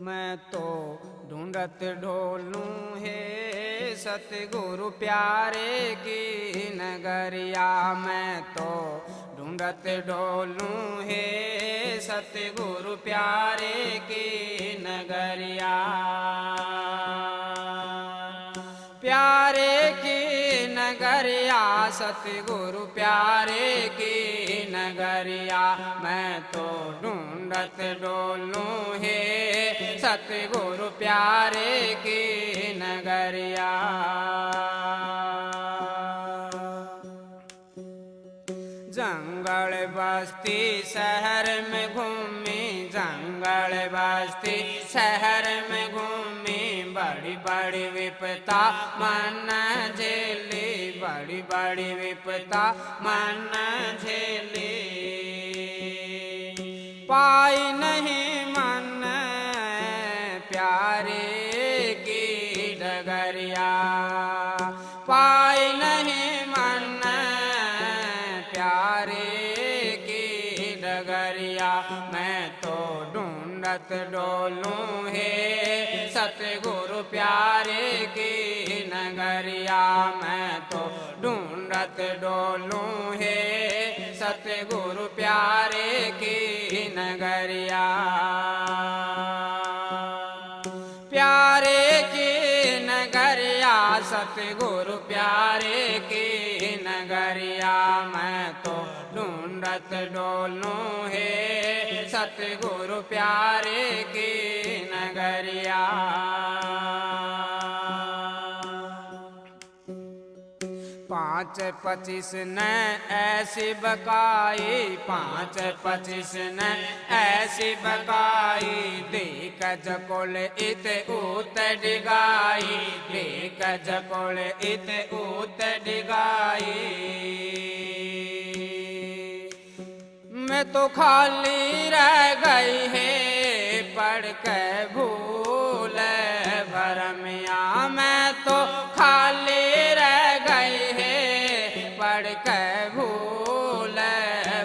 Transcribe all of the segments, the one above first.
मैं तो ढूंढत ढोलूं है सतगुरु प्यारे की नगरिया। मैं तो ढूंढत ढोलूं है सतगुरु प्यारे की नगरिया। प्यारे की नगरिया सतगुरु प्यारे की नगरिया। मैं तो ढूंढत डोलूं है सतगुरु प्यारे की नगरिया। जंगल बस्ती शहर में घूमी, जंगल बस्ती शहर में घूमी, बड़ी बड़ी विपता मन झेली, बड़ी बड़ी विपता मन झेली। पाई नहीं मन प्यारे की डगरिया, पाई नहीं मन प्यारे की डगरिया। मैं तो ढूंढत डोलूं है सतगुरु प्यारे की नगरिया। मैं तो ढूंढत डोलूं है सतगुरु प्यारे की नगरिया। प्यारे की नगरिया सतगुरु प्यारे की नगरिया। मैं तो ढूंढत डोलूं है सतगुरु प्यारे की नगरिया। पाँच पच्चीस न ऐसी बकाई, पाँच पच्चीस न ऐसी बकाई, देख जकोल इत ऊत डिगाई, देख जकोल इत ऊत डिगाई। मैं तो खाली रह गई है पढ़ के भूल भरमिया। मैं तो खाली रह गई है पढ़ के भूल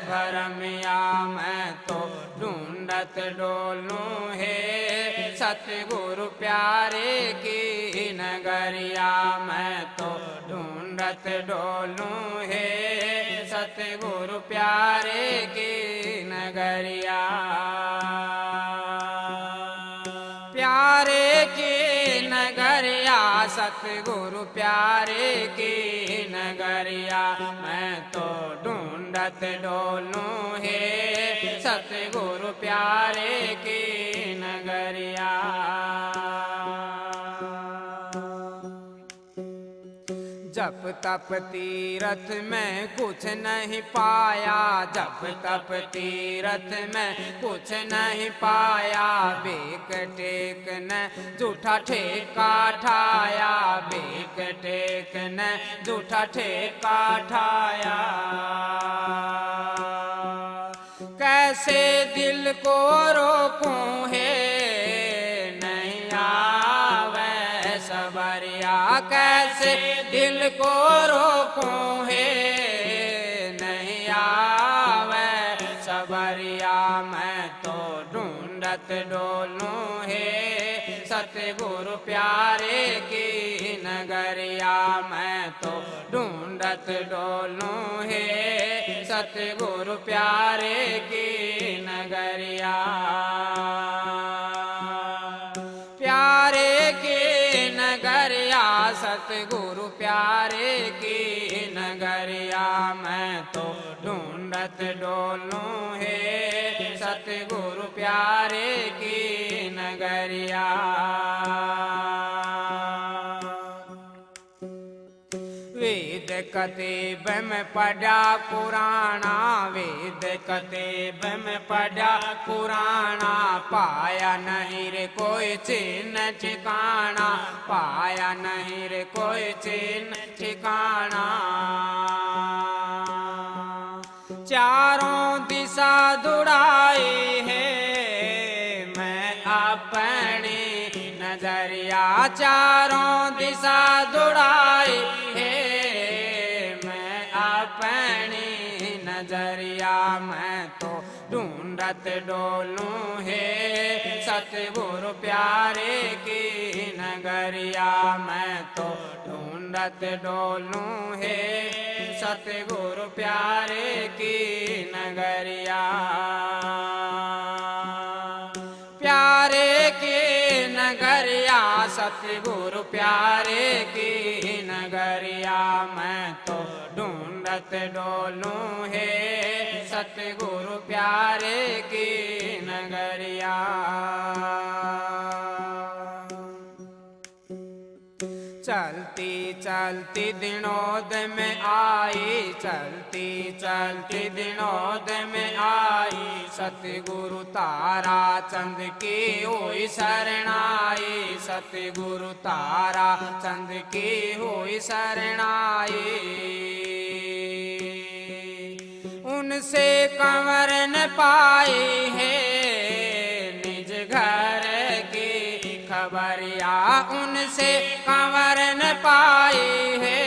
भरमिया। मैं तो ढूंढत डोलूं है सतगुरु प्यारे की नगरिया। मैं तो ढूंढत डोलूं है सतगुरु प्यारे की नगरिया। प्यारे की नगरिया सतगुरु प्यारे की नगरिया। मैं तो ढूंढत डोलूं है सतगुरु प्यारे की नगरिया। जप तप तीरथ में कुछ नहीं पाया, जप तप तीरथ में कुछ नहीं पाया, बेक टेक न झूठा ठेका ठाया, बेक टेक न झूठा ठेका ठाया। कैसे दिल को रोकूं है नहीं आवे सबरिया, कैसे दिल को रोकूं है नहीं आवे सबरिया। मैं तो ढूंढत डोलूं है सतगुरु प्यारे की नगरिया। मैं तो ढूंढत डोलूं है सतगुरु प्यारे की नगरिया। प्यारे की नगरिया सतगुरु प्यारे की नगरिया। मैं तो ढूंढत डोलूं है सतगुरु प्यारे की नगरिया। वेद कतेब में पढ़ा पुराना, वेद कतेब में पढ़ा पुराना, पाया नहीं रे कोई चिन्ह ठिकाना, पाया नहीं रे कोई चिन्ह ठिकाना। चारों दिशा दुड़ाई है मैं अपनी नजरिया, चारों दिशा दुड़ाई है मैं अपनी नजरिया। नगरिया मैं तो ढूंढत डोलूं है सतगुरु प्यारे की नगरिया मैं तो ढूंढत डोलूं है सतगुरु प्यारे की नगरिया प्यारे की नगरिया सतगुरु प्यारे की नगरिया मैं तो ढूंढत डोलूं है सतगुरु प्यारे की नगरिया चलती चलती दिनोद में आई चलती चलती दिनोद में आई सतगुरु तारा चंद की हुई शरणाई सतगुरु तारा चंद की हुई शरणाई उनसे कंवर न पाई है निज घर की खबरिया उनसे कंवर न पाई है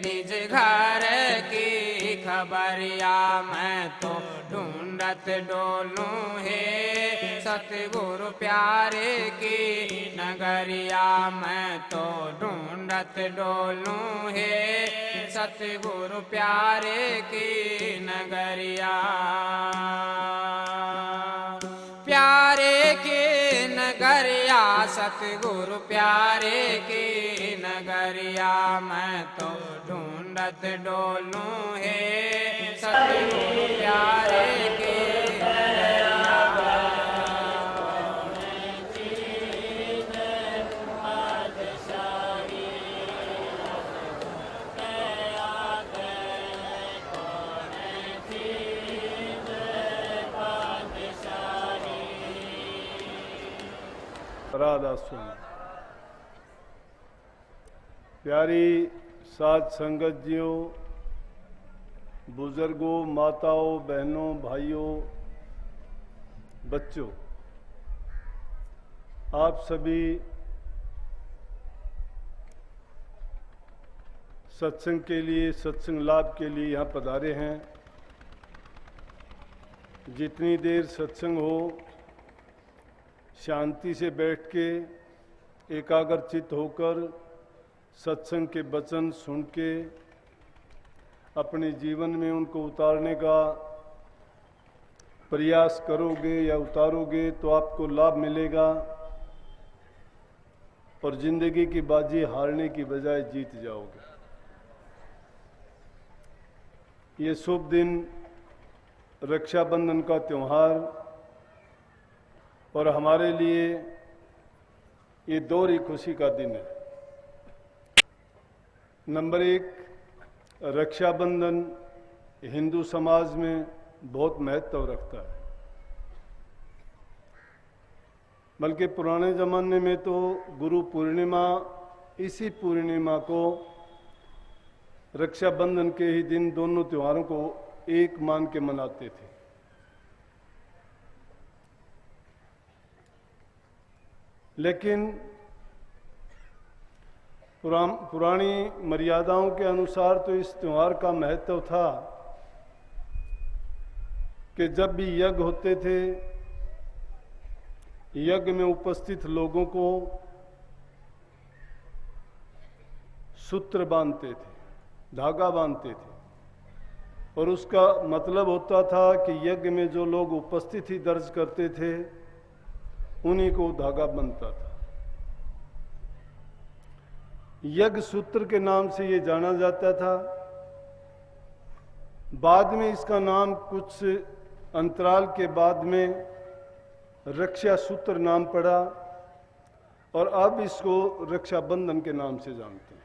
निज घर की खबरिया मैं तो ढूंढत डोलूं है सतगुरु प्यारे की नगरिया मैं तो ढूंढत डोलूं है सतगुरु प्यारे की नगरिया प्यारे की नगरिया सतगुरु प्यारे की नगरिया मैं तो ढूंढत डोलूं है सतगुरु प्यारे की राधा सुन प्यारी साध संगत जियों, बुजुर्गों, माताओं, बहनों, भाइयों, बच्चों, आप सभी सत्संग के लिए, सत्संग लाभ के लिए यहाँ पधारे हैं। जितनी देर सत्संग हो शांति से बैठ के एकाग्रचित होकर सत्संग के वचन सुन के अपने जीवन में उनको उतारने का प्रयास करोगे या उतारोगे तो आपको लाभ मिलेगा और जिंदगी की बाजी हारने की बजाय जीत जाओगे। ये शुभ दिन रक्षाबंधन का त्योहार और हमारे लिए ये दोहरी खुशी का दिन है। नंबर एक, रक्षाबंधन हिंदू समाज में बहुत महत्व रखता है। बल्कि पुराने ज़माने में तो गुरु पूर्णिमा, इसी पूर्णिमा को रक्षाबंधन के ही दिन दोनों त्योहारों को एक मान के मनाते थे। लेकिन पुरानी मर्यादाओं के अनुसार तो इस त्योहार का महत्व था कि जब भी यज्ञ होते थे, यज्ञ में उपस्थित लोगों को सूत्र बांधते थे, धागा बांधते थे, और उसका मतलब होता था कि यज्ञ में जो लोग उपस्थिति दर्ज करते थे उन्हीं को धागा बनता था। यज्ञ सूत्र के नाम से ये जाना जाता था। बाद में इसका नाम कुछ अंतराल के बाद में रक्षा सूत्र नाम पड़ा और अब इसको रक्षाबंधन के नाम से जानते हैं।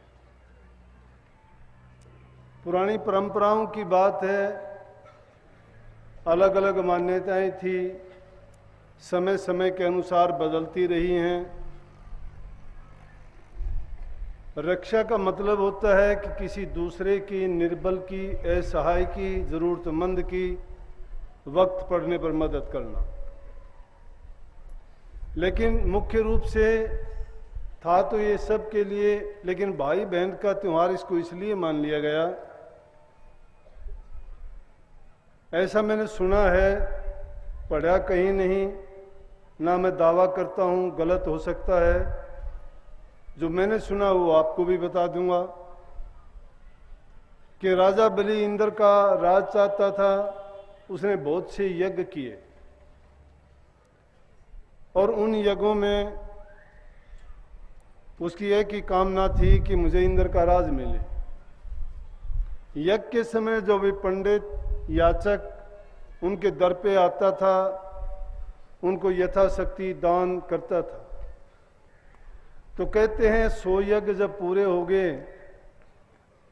पुरानी परंपराओं की बात है, अलग अलग मान्यताएं थी, समय समय के अनुसार बदलती रही हैं। रक्षा का मतलब होता है कि किसी दूसरे की, निर्बल की, असहाय की, जरूरतमंद की वक्त पड़ने पर मदद करना। लेकिन मुख्य रूप से था तो ये सब के लिए, लेकिन भाई बहन का त्योहार इसको इसलिए मान लिया गया ऐसा मैंने सुना है, पढ़ा कहीं नहीं, ना मैं दावा करता हूँ, गलत हो सकता है। जो मैंने सुना वो आपको भी बता दूंगा कि राजा बलि इंद्र का राज चाहता था। उसने बहुत से यज्ञ किए और उन यज्ञों में उसकी एक ही कामना थी कि मुझे इंद्र का राज मिले। यज्ञ के समय जो भी पंडित याचक उनके दर पे आता था, उनको यथाशक्ति दान करता था। तो कहते हैं 100 यज्ञ जब पूरे हो गए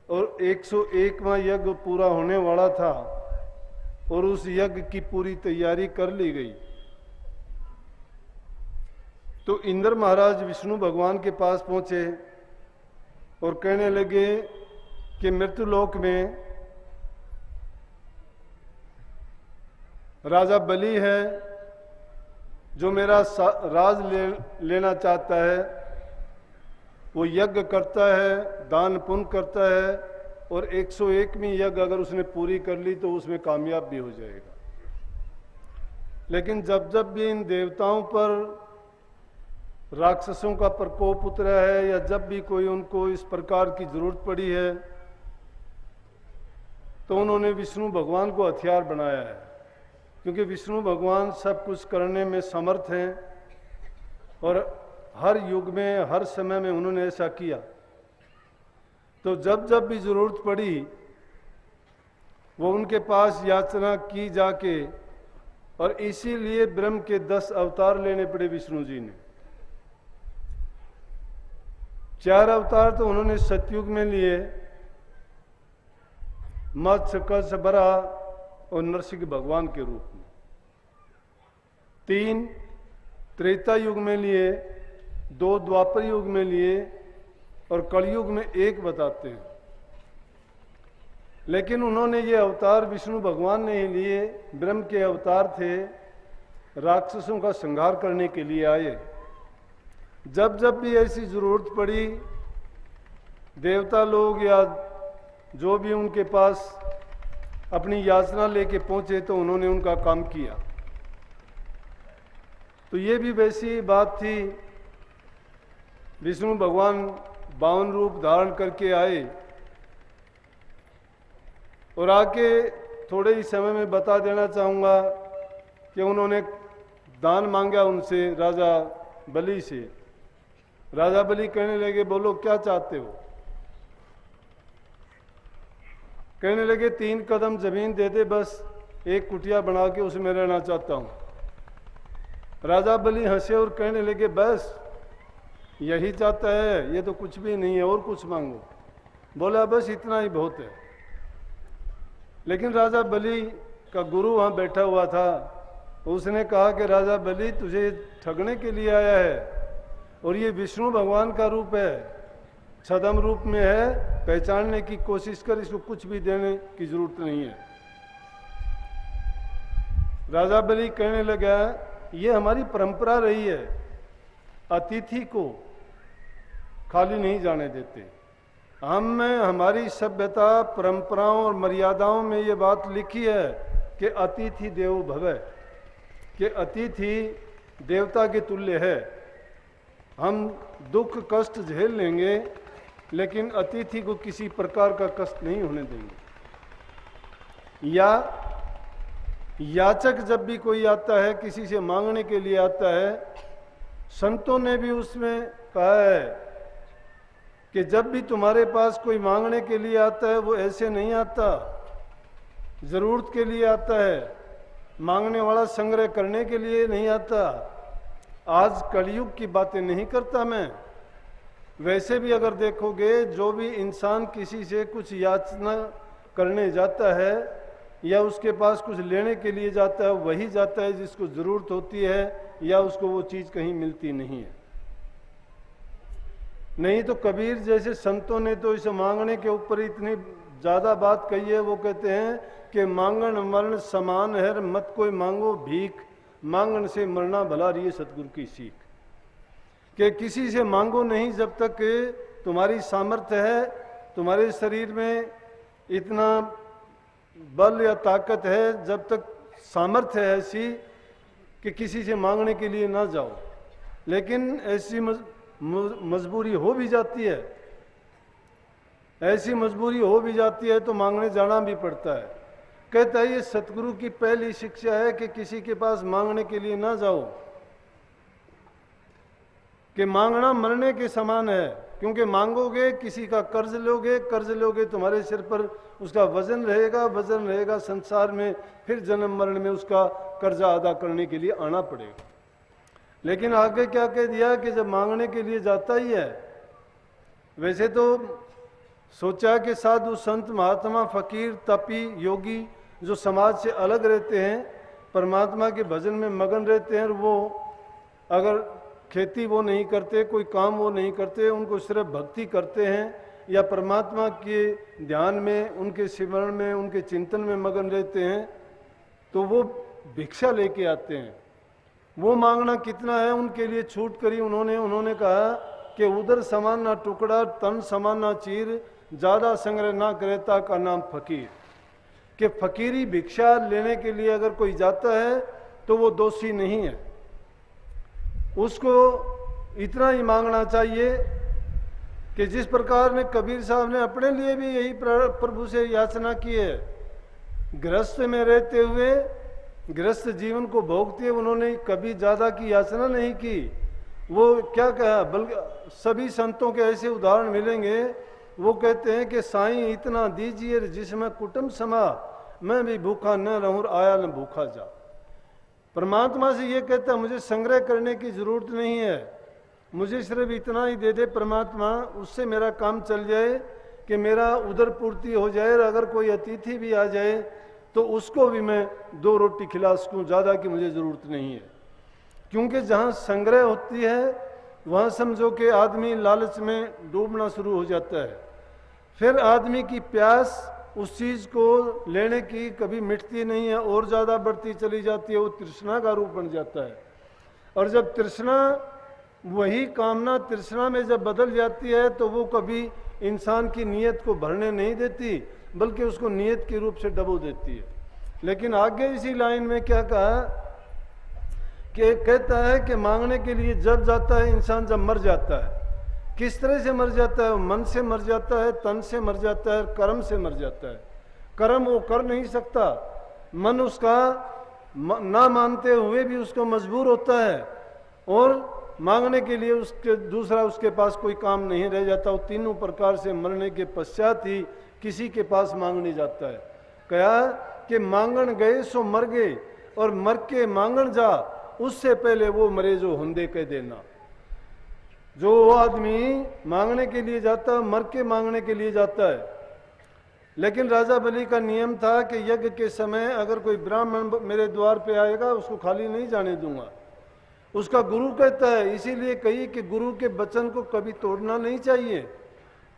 और 101वां यज्ञ पूरा होने वाला था और उस यज्ञ की पूरी तैयारी कर ली गई, तो इंद्र महाराज विष्णु भगवान के पास पहुंचे और कहने लगे कि मृत्युलोक में राजा बलि है जो मेरा राज लेना चाहता है। वो यज्ञ करता है, दान पुण्य करता है और 101वीं यज्ञ अगर उसने पूरी कर ली तो उसमें कामयाब भी हो जाएगा। लेकिन जब जब भी इन देवताओं पर राक्षसों का प्रकोप उतरा है या जब भी कोई उनको इस प्रकार की जरूरत पड़ी है तो उन्होंने विष्णु भगवान को हथियार बनाया है, क्योंकि विष्णु भगवान सब कुछ करने में समर्थ हैं और हर युग में हर समय में उन्होंने ऐसा किया। तो जब जब भी जरूरत पड़ी वो उनके पास याचना की जाके, और इसीलिए ब्रह्म के 10 अवतार लेने पड़े विष्णु जी ने। 4 अवतार तो उन्होंने सतयुग में लिए, मत्स्य कच्छ बराह और नरसिंह भगवान के रूप में। 3 त्रेता युग में लिए, 2 द्वापर युग में लिए और कलयुग में 1 बताते हैं। लेकिन उन्होंने ये अवतार विष्णु भगवान ने ही लिए, ब्रह्म के अवतार थे, राक्षसों का संहार करने के लिए आए। जब जब भी ऐसी जरूरत पड़ी, देवता लोग या जो भी उनके पास अपनी याचना लेके पहुंचे तो उन्होंने उनका काम किया। तो ये भी वैसी बात थी, विष्णु भगवान 52 रूप धारण करके आए और आके थोड़े ही समय में बता देना चाहूँगा कि उन्होंने दान मांगा उनसे, राजा बलि से। राजा बलि कहने लगे बोलो क्या चाहते हो? कहने लगे 3 कदम जमीन दे दे, बस एक कुटिया बना के उसमें रहना चाहता हूँ। राजा बलि हंसे और कहने लगे बस यही चाहता है, ये तो कुछ भी नहीं है, और कुछ मांगो। बोला बस इतना ही बहुत है। लेकिन राजा बलि का गुरु वहाँ बैठा हुआ था, उसने कहा कि राजा बलि तुझे ठगने के लिए आया है और ये विष्णु भगवान का रूप है, छद्म रूप में है, पहचानने की कोशिश कर, इसको कुछ भी देने की जरूरत नहीं है। राजा बलि कहने लगा ये हमारी परंपरा रही है, अतिथि को खाली नहीं जाने देते। हम में हमारी सभ्यता, परंपराओं और मर्यादाओं में ये बात लिखी है कि अतिथि देवो भव, कि अतिथि देवता के तुल्य है। हम दुख कष्ट झेल लेंगे लेकिन अतिथि को किसी प्रकार का कष्ट नहीं होने देंगे। या याचक जब भी कोई आता है, किसी से मांगने के लिए आता है, संतों ने भी उसमें कहा है कि जब भी तुम्हारे पास कोई मांगने के लिए आता है वो ऐसे नहीं आता, जरूरत के लिए आता है, मांगने वाला संग्रह करने के लिए नहीं आता। आज कलयुग की बातें नहीं करता मैं, वैसे भी अगर देखोगे जो भी इंसान किसी से कुछ याचना करने जाता है या उसके पास कुछ लेने के लिए जाता है, वही जाता है जिसको जरूरत होती है या उसको वो चीज कहीं मिलती नहीं है। नहीं तो कबीर जैसे संतों ने तो इसे मांगने के ऊपर इतनी ज्यादा बात कही है। वो कहते हैं कि मांगन मरण समान है, मत कोई मांगो भीख, मांगन से मरना भला रही सतगुरु की सीख। कि किसी से मांगो नहीं जब तक तुम्हारी सामर्थ्य है, तुम्हारे शरीर में इतना बल या ताकत है, जब तक सामर्थ्य है ऐसी कि किसी से मांगने के लिए ना जाओ। लेकिन ऐसी मजबूरी हो भी जाती है, ऐसी मजबूरी हो भी जाती है तो मांगने जाना भी पड़ता है। कहता है ये सतगुरु की पहली शिक्षा है कि किसी के पास मांगने के लिए ना जाओ, कि मांगना मरने के समान है। क्योंकि मांगोगे, किसी का कर्ज लोगे तुम्हारे सिर पर उसका वजन रहेगा संसार में, फिर जन्म मरण में उसका कर्जा अदा करने के लिए आना पड़ेगा। लेकिन आगे क्या कह दिया कि जब मांगने के लिए जाता ही है, वैसे तो सोचा कि साधु संत महात्मा फकीर तपी योगी जो समाज से अलग रहते हैं, परमात्मा के भजन में मगन रहते हैं, और वो अगर खेती वो नहीं करते, कोई काम वो नहीं करते, उनको सिर्फ भक्ति करते हैं या परमात्मा के ध्यान में, उनके सिमरण में, उनके चिंतन में मगन रहते हैं, तो वो भिक्षा लेके आते हैं। वो मांगना कितना है उनके लिए छूट करी उन्होंने कहा कि उधर समान ना टुकड़ा, तन समान ना चीर, ज्यादा संग्रह ना क्रेता का नाम फकीर। कि फकीरी भिक्षा लेने के लिए अगर कोई जाता है तो वो दोषी नहीं है, उसको इतना ही मांगना चाहिए कि जिस प्रकार ने कबीर साहब ने अपने लिए भी यही प्रभु से याचना की है। गृहस्थ में रहते हुए, गृहस्थ जीवन को भोगते हुए उन्होंने कभी ज्यादा की याचना नहीं की। वो क्या कहा, बल्कि सभी संतों के ऐसे उदाहरण मिलेंगे, वो कहते हैं कि साईं इतना दीजिए जिसमें कुटुंब समा, मैं भी भूखा न रहूं आया न भूखा जा। परमात्मा से ये कहता मुझे संग्रह करने की जरूरत नहीं है, मुझे सिर्फ इतना ही दे दे परमात्मा, उससे मेरा काम चल जाए कि मेरा उदर पूर्ति हो जाए। और अगर कोई अतिथि भी आ जाए तो उसको भी मैं 2 रोटी खिला सकूं, ज़्यादा की मुझे ज़रूरत नहीं है। क्योंकि जहाँ संग्रह होती है वहाँ समझो कि आदमी लालच में डूबना शुरू हो जाता है। फिर आदमी की प्यास उस चीज़ को लेने की कभी मिटती नहीं है, और ज़्यादा बढ़ती चली जाती है, वो तृष्णा का रूप बन जाता है। और जब तृष्णा, वही कामना तृष्णा में जब बदल जाती है तो वो कभी इंसान की नीयत को भरने नहीं देती, बल्कि उसको नीयत के रूप से डबो देती है। लेकिन आगे इसी लाइन में क्या कहा कि कहता है कि मांगने के लिए जब जाता है इंसान, जब मर जाता है। किस तरह से मर जाता है? मन से मर जाता है, तन से मर जाता है, कर्म से मर जाता है। कर्म वो कर नहीं सकता, मन उसका ना मानते हुए भी उसको मजबूर होता है, और मांगने के लिए उसके दूसरा उसके पास कोई काम नहीं रह जाता। वो तीनों प्रकार से मरने के पश्चात ही किसी के पास मांगने जाता है। कहा कि मांगन गए सो मर गए, और मर के मांगन जा, उससे पहले वो मरे जो हुंदे कह देना। जो आदमी मांगने के लिए जाता है, मर के मांगने के लिए जाता है। लेकिन राजा बलि का नियम था कि यज्ञ के समय अगर कोई ब्राह्मण मेरे द्वार पे आएगा उसको खाली नहीं जाने दूंगा। उसका गुरु कहता है, इसीलिए कही कि गुरु के वचन को कभी तोड़ना नहीं चाहिए।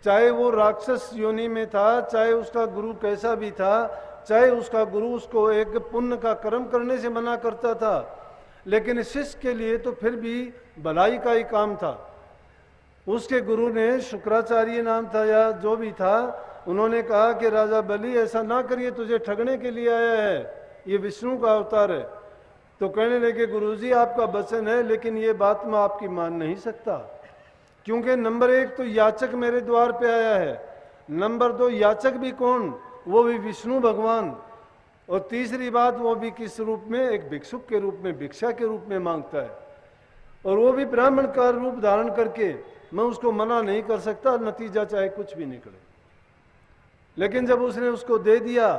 चाहे वो राक्षस योनि में था, चाहे उसका गुरु कैसा भी था, चाहे उसका गुरु उसको एक पुण्य का कर्म करने से मना करता था, लेकिन शिष्य के लिए तो फिर भी भलाई का ही काम था। उसके गुरु ने, शुक्राचार्य नाम था या जो भी था, उन्होंने कहा कि राजा बलि ऐसा ना करिए, तुझे ठगने के लिए आया है, ये विष्णु का अवतार है। तो कहने लगे गुरुजी आपका वचन है, लेकिन ये बात मैं आपकी मान नहीं सकता, क्योंकि नंबर 1 तो याचक मेरे द्वार पे आया है, नंबर 2 याचक भी कौन, वो भी विष्णु भगवान, और तीसरी बात वो भी किस रूप में, एक भिक्षुक के रूप में, भिक्षा के रूप में मांगता है, और वो भी ब्राह्मण का रूप धारण करके। मैं उसको मना नहीं कर सकता, नतीजा चाहे कुछ भी निकले। लेकिन जब उसने उसको दे दिया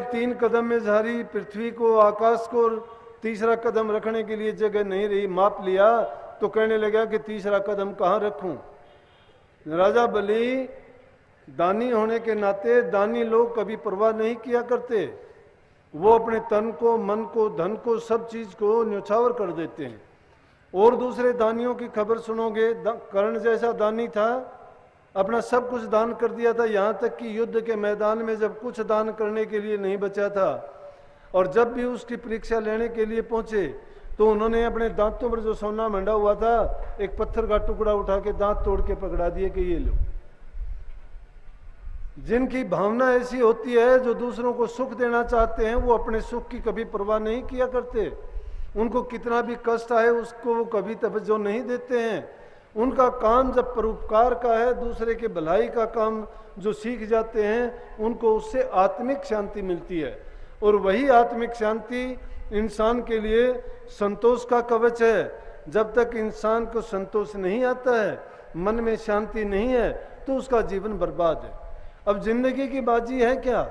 3 कदम में झारी पृथ्वी को, आकाश को, और तीसरा कदम रखने के लिए जगह नहीं रही, माप लिया तो कहने लगा कि तीसरा कदम कहाँ रखूं। राजा बलि दानी होने के नाते, दानी लोग कभी परवाह नहीं किया करते, वो अपने तन को, मन को, धन को, सब चीज को न्यौछावर कर देते हैं। और दूसरे दानियों की खबर सुनोगे, कर्ण जैसा दानी था, अपना सब कुछ दान कर दिया था, यहाँ तक कि युद्ध के मैदान में जब कुछ दान करने के लिए नहीं बचा था, और जब भी उसकी परीक्षा लेने के लिए पहुंचे तो उन्होंने अपने दांतों पर जो सोना मंडा हुआ था, एक पत्थर का टुकड़ा उठा के दांत तोड़ के पकड़ा दिए कि ये लो। जिनकी भावना ऐसी होती है, जो दूसरों को सुख देना चाहते हैं, वो अपने सुख की कभी परवाह नहीं किया करते। उनको कितना भी कष्ट आए उसको वो कभी तवज्जो नहीं देते हैं। उनका काम जब परोपकार का है, दूसरे के भलाई का काम जो सीख जाते हैं, उनको उससे आत्मिक शांति मिलती है। और वही आत्मिक शांति इंसान के लिए संतोष का कवच है। जब तक इंसान को संतोष नहीं आता है, मन में शांति नहीं है, तो उसका जीवन बर्बाद है। अब जिंदगी की बाजी है क्या?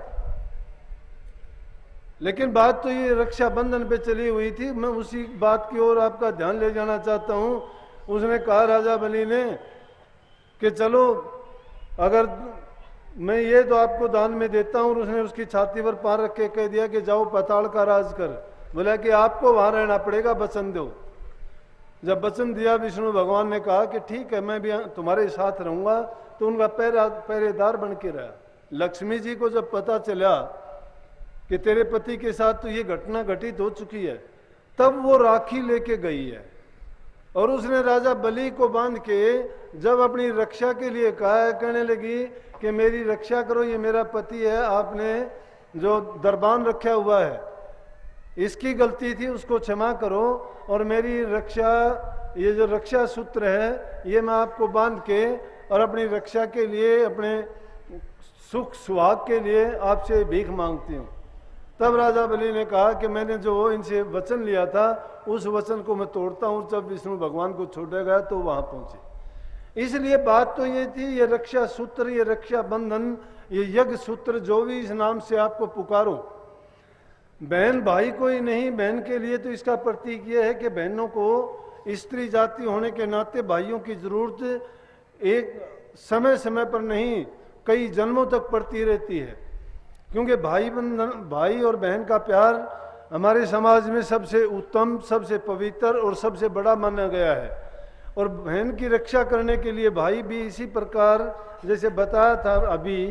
लेकिन बात तो ये रक्षाबंधन पे चली हुई थी, मैं उसी बात की ओर आपका ध्यान ले जाना चाहता हूँ। उसने कहा राजा बलि ने कि चलो, अगर मैं ये तो आपको दान में देता हूँ, और उसने उसकी छाती पर पार रख के कह दिया कि जाओ पाताल का राज कर। बोला कि आपको वहां रहना पड़ेगा, वचन दो। जब वचन दिया, विष्णु भगवान ने कहा कि ठीक है, मैं भी तुम्हारे साथ रहूंगा। तो उनका पहरेदार बन के रहा। लक्ष्मी जी को जब पता चला कि तेरे पति के साथ तो ये घटना घटित हो चुकी है, तब वो राखी लेके गई है, और उसने राजा बलि को बांध के जब अपनी रक्षा के लिए कहा है, कहने लगी कि मेरी रक्षा करो, ये मेरा पति है, आपने जो दरबान रखा हुआ है इसकी गलती थी, उसको क्षमा करो, और मेरी रक्षा, ये जो रक्षा सूत्र है, ये मैं आपको बांध के और अपनी रक्षा के लिए, अपने सुख सुहाग के लिए आपसे भीख मांगती हूँ। तब राजा बलि ने कहा कि मैंने जो इनसे वचन लिया था, उस वचन को मैं तोड़ता हूँ। जब विष्णु भगवान को छोड़ा गया तो वहां पहुंचे। इसलिए बात तो ये थी, ये रक्षा सूत्र, ये रक्षा बंधन, ये यज्ञ सूत्र, जो भी इस नाम से आपको पुकारो, बहन भाई को ही नहीं, बहन के लिए तो इसका प्रतीक ये है कि बहनों को स्त्री जाति होने के नाते भाइयों की जरूरत एक समय समय पर नहीं, कई जन्मों तक पड़ती रहती है। क्योंकि भाई और बहन का प्यार हमारे समाज में सबसे उत्तम, सबसे पवित्र और सबसे बड़ा माना गया है। और बहन की रक्षा करने के लिए भाई भी इसी प्रकार, जैसे बताया था अभी,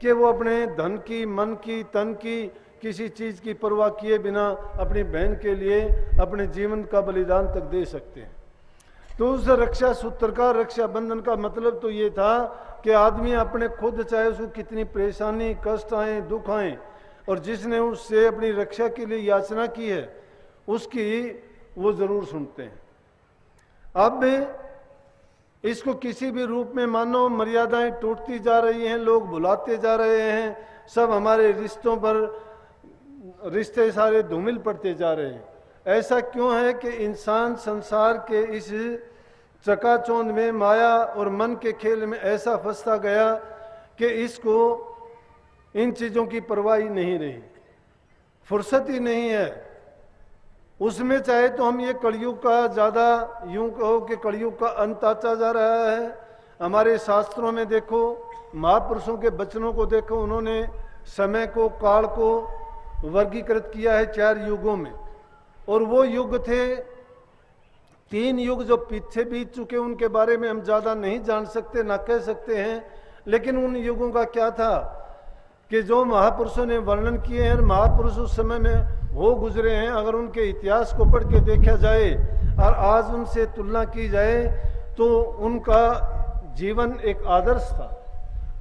कि वो अपने धन की, मन की, तन की, किसी चीज की परवाह किए बिना अपनी बहन के लिए अपने जीवन का बलिदान तक दे सकते हैं। तो उस रक्षा सूत्र का, रक्षा बंधन का मतलब तो ये था कि आदमी अपने खुद, चाहे उसको कितनी परेशानी, कष्ट आए, दुख आए, और जिसने उससे अपनी रक्षा के लिए याचना की है, उसकी वो जरूर सुनते हैं। अब इसको किसी भी रूप में मानो, मर्यादाएं टूटती जा रही हैं, लोग भुलाते जा रहे हैं, सब हमारे रिश्तों पर रिश्ते सारे धूमिल पड़ते जा रहे हैं। ऐसा क्यों है कि इंसान संसार के इस चकाचौंध में, माया और मन के खेल में ऐसा फंसता गया कि इसको इन चीजों की परवाह ही नहीं रही, फुर्सत ही नहीं है उसमें। चाहे तो हम ये कलयुग का, ज्यादा यूं कहो कि कलयुग का अंत आता जा रहा है। हमारे शास्त्रों में देखो, महापुरुषों के वचनों को देखो, उन्होंने समय को, काल को वर्गीकृत किया है 4 युगों में। और वो युग थे, 3 युग जो पीछे बीत चुके, उनके बारे में हम ज्यादा नहीं जान सकते, ना कह सकते हैं। लेकिन उन युगों का क्या था कि जो महापुरुषों ने वर्णन किए हैं, महापुरुष उस समय में हो गुजरे हैं, अगर उनके इतिहास को पढ़ के देखा जाए और आज उनसे तुलना की जाए, तो उनका जीवन एक आदर्श था।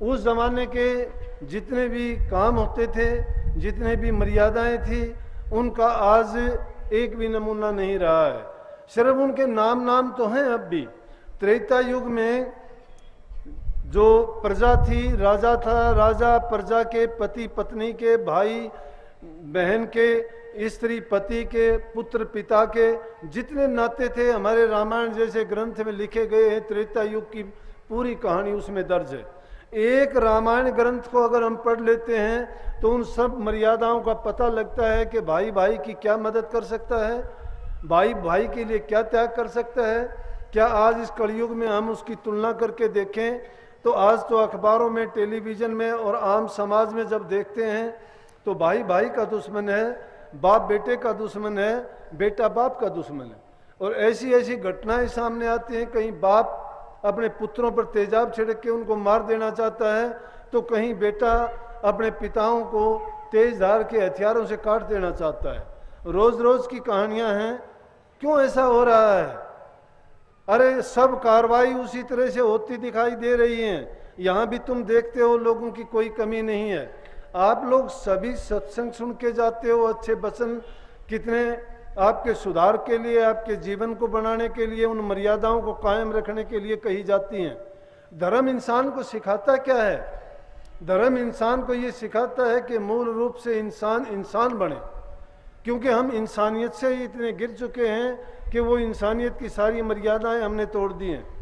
उस जमाने के जितने भी काम होते थे, जितने भी मर्यादाएं थी, उनका आज एक भी नमूना नहीं रहा है। सिर्फ उनके नाम तो हैं अब भी। त्रेता युग में जो प्रजा थी, राजा था, राजा प्रजा के, पति पत्नी के, भाई बहन के, स्त्री पति के, पुत्र पिता के, जितने नाते थे, हमारे रामायण जैसे ग्रंथ में लिखे गए हैं। त्रेता युग की पूरी कहानी उसमें दर्ज है। एक रामायण ग्रंथ को अगर हम पढ़ लेते हैं तो उन सब मर्यादाओं का पता लगता है कि भाई भाई की क्या मदद कर सकता है, भाई भाई के लिए क्या त्याग कर सकता है। क्या आज इस कलयुग में हम उसकी तुलना करके देखें तो आज तो अखबारों में, टेलीविजन में और आम समाज में जब देखते हैं तो भाई भाई का दुश्मन है, बाप बेटे का दुश्मन है, बेटा बाप का दुश्मन है। और ऐसी ऐसी घटनाएं सामने आती हैं, कहीं बाप अपने पुत्रों पर तेजाब छिड़क के उनको मार देना चाहता है, तो कहीं बेटा अपने पिताओं को तेज धार के हथियारों से काट देना चाहता है। रोज रोज की कहानियां हैं। क्यों ऐसा हो रहा है? अरे सब कार्रवाई उसी तरह से होती दिखाई दे रही है। यहाँ भी तुम देखते हो लोगों की कोई कमी नहीं है। आप लोग सभी सत्संग सुन के जाते हो, अच्छे वचन कितने आपके सुधार के लिए, आपके जीवन को बनाने के लिए, उन मर्यादाओं को कायम रखने के लिए कही जाती हैं। धर्म इंसान को सिखाता क्या है? धर्म इंसान को ये सिखाता है कि मूल रूप से इंसान इंसान बने, क्योंकि हम इंसानियत से ही इतने गिर चुके हैं कि वो इंसानियत की सारी मर्यादाएं हमने तोड़ दी हैं।